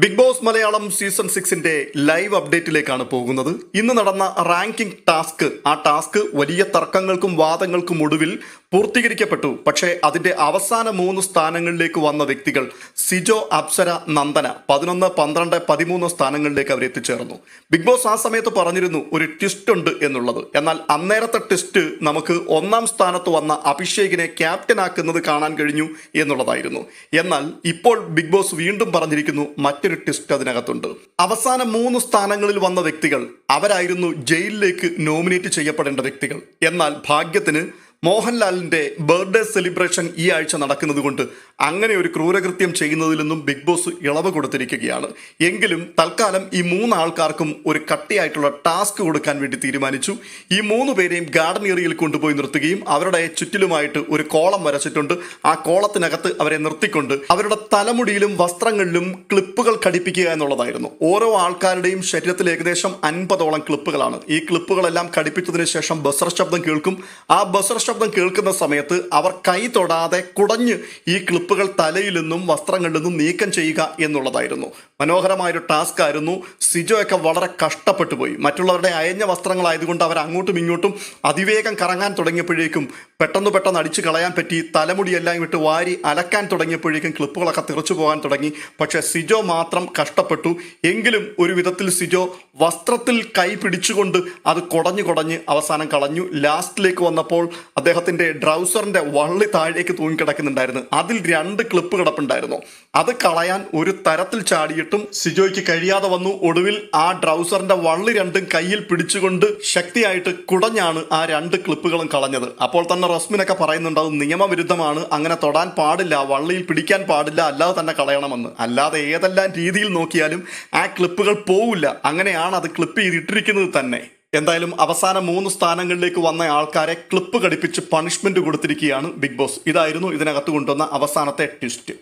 Big Boss Malayalam season 6 live അപ്ഡേറ്റിലേക്കാണ് പോകുന്നത്. ഇന്ന് നടന്ന റാങ്കിംഗ് ടാസ്ക് വലിയ തർക്കങ്ങൾക്കും വാദങ്ങൾക്കും ഒടുവിൽ പൂർത്തീകരിക്കപ്പെട്ടു. പക്ഷേ അതിന്റെ അവസാന 3 സ്ഥാനങ്ങളിലേക്ക് വന്ന വ്യക്തികൾ സിജോ, അപ്സര, നന്ദന 11, 12, 13 സ്ഥാനങ്ങളിലേക്ക് അവർ എത്തിച്ചേർന്നു. ബിഗ് ബോസ് ആ സമയത്ത് പറഞ്ഞിരുന്നു ഒരു ട്വിസ്റ്റ് ഉണ്ട് എന്നുള്ളത്. എന്നാൽ അന്നേരത്തെ ട്വിസ്റ്റ് നമുക്ക് 1ാം സ്ഥാനത്ത് വന്ന അഭിഷേകിനെ ക്യാപ്റ്റൻ ആക്കുന്നത് കാണാൻ കഴിഞ്ഞു എന്നുള്ളതായിരുന്നു. എന്നാൽ ഇപ്പോൾ ബിഗ് ബോസ് വീണ്ടും പറഞ്ഞിരിക്കുന്നു മറ്റൊരു ട്വിസ്റ്റ് അതിനകത്തുണ്ട്. അവസാന 3 സ്ഥാനങ്ങളിൽ വന്ന വ്യക്തികൾ അവരായിരുന്നു ജയിലിലേക്ക് നോമിനേറ്റ് ചെയ്യപ്പെടേണ്ട വ്യക്തികൾ. എന്നാൽ ഭാഗ്യത്തിന് മോഹൻലാലിന്റെ ബർത്ത്ഡേ സെലിബ്രേഷൻ ഈ ആഴ്ച നടക്കുന്നത് കൊണ്ട് അങ്ങനെ ഒരു ക്രൂരകൃത്യം ചെയ്യുന്നതിൽ നിന്നും ബിഗ് ബോസ് ഇളവ് കൊടുത്തിരിക്കുകയാണ്. എങ്കിലും തൽക്കാലം ഈ 3 ആൾക്കാർക്കും ഒരു കട്ടിയായിട്ടുള്ള ടാസ്ക് കൊടുക്കാൻ വേണ്ടി തീരുമാനിച്ചു. ഈ 3 പേരെയും ഗാർഡൻ ഏരിയയിൽ കൊണ്ടുപോയി നിർത്തുകയും അവരുടെ ചുറ്റിലുമായിട്ട് ഒരു കോളം വരച്ചിട്ടുണ്ട്. ആ കോളത്തിനകത്ത് അവരെ നിർത്തിക്കൊണ്ട് അവരുടെ തലമുടിയിലും വസ്ത്രങ്ങളിലും ക്ലിപ്പുകൾ ഘടിപ്പിക്കുക എന്നുള്ളതായിരുന്നു. ഓരോ ആൾക്കാരുടെയും ശരീരത്തിൽ ഏകദേശം 50ഓളം ക്ലിപ്പുകളാണ്. ഈ ക്ലിപ്പുകളെല്ലാം ഘടിപ്പിച്ചതിന് ശേഷം ബസർ ശബ്ദം കേൾക്കും. ആ ബസർ ശബ്ദം കേൾക്കുന്ന സമയത്ത് അവർ കൈ തൊടാതെ കുടഞ്ഞ് ഈ ക്ലിപ്പുകൾ തലയിൽ നിന്നും വസ്ത്രങ്ങളിൽ നിന്നും നീക്കം ചെയ്യുക എന്നുള്ളതായിരുന്നു. മനോഹരമായൊരു ടാസ്ക് ആയിരുന്നു. സിജോയൊക്കെ വളരെ കഷ്ടപ്പെട്ടു പോയി. മറ്റുള്ളവരുടെ അയഞ്ഞ വസ്ത്രങ്ങളായതുകൊണ്ട് അവർ അങ്ങോട്ടും ഇങ്ങോട്ടും അതിവേഗം കറങ്ങാൻ തുടങ്ങിയപ്പോഴേക്കും പെട്ടെന്ന് അടിച്ചു കളയാൻ പറ്റി. തലമുടിയെല്ലാം വിട്ട് വാരി അലക്കാൻ തുടങ്ങിയപ്പോഴേക്കും ക്ലിപ്പുകളൊക്കെ തെറിച്ചു പോകാൻ തുടങ്ങി. പക്ഷേ സിജോ മാത്രം കഷ്ടപ്പെട്ടു. എങ്കിലും ഒരു വിധത്തിൽ സിജോ വസ്ത്രത്തിൽ കൈ പിടിച്ചുകൊണ്ട് അത് കുടഞ്ഞ് അവസാനം കളഞ്ഞു. ലാസ്റ്റിലേക്ക് വന്നപ്പോൾ അദ്ദേഹത്തിന്റെ ട്രൗസറിന്റെ വള്ളി താഴേക്ക് തൂങ്ങിക്കിടക്കുന്നുണ്ടായിരുന്നു. അതിൽ 2 ക്ലിപ്പ് കിടപ്പുണ്ടായിരുന്നു. അത് കളയാൻ ഒരു തരത്തിൽ ചാടിയിട്ടും സിജോയ്ക്ക് കഴിയാതെ വന്നു. ഒടുവിൽ ആ ട്രൗസറിന്റെ വള്ളി 2ഉം കയ്യിൽ പിടിച്ചുകൊണ്ട് ശക്തിയായിട്ട് കുടഞ്ഞാണ് ആ 2 ക്ലിപ്പുകളും കളഞ്ഞത്. അപ്പോൾ തന്നെ റസ്മിനൊക്കെ പറയുന്നുണ്ട് അത് നിയമവിരുദ്ധമാണ്, അങ്ങനെ തൊടാൻ പാടില്ല, വള്ളിയിൽ പിടിക്കാൻ പാടില്ല, അല്ലാതെ തന്നെ കളയണമെന്ന്. അല്ലാതെ ഏതെല്ലാം രീതിയിൽ നോക്കിയാലും ആ ക്ലിപ്പുകൾ പോവില്ല. അങ്ങനെയാണ് അത് ക്ലിപ്പ് ചെയ്തിട്ടിരിക്കുന്നത് തന്നെ. എന്തായാലും അവസാന 3 സ്ഥാനങ്ങളിലേക്ക് വന്ന ആൾക്കാരെ ക്ലിപ്പ് ഘടിപ്പിച്ച് പണിഷ്മെന്റ് കൊടുത്തിരിക്കുകയാണ് ബിഗ് ബോസ്. ഇതായിരുന്നു ഇതിനകത്ത് കൊണ്ടുവന്ന അവസാനത്തെ ട്വിസ്റ്റ്.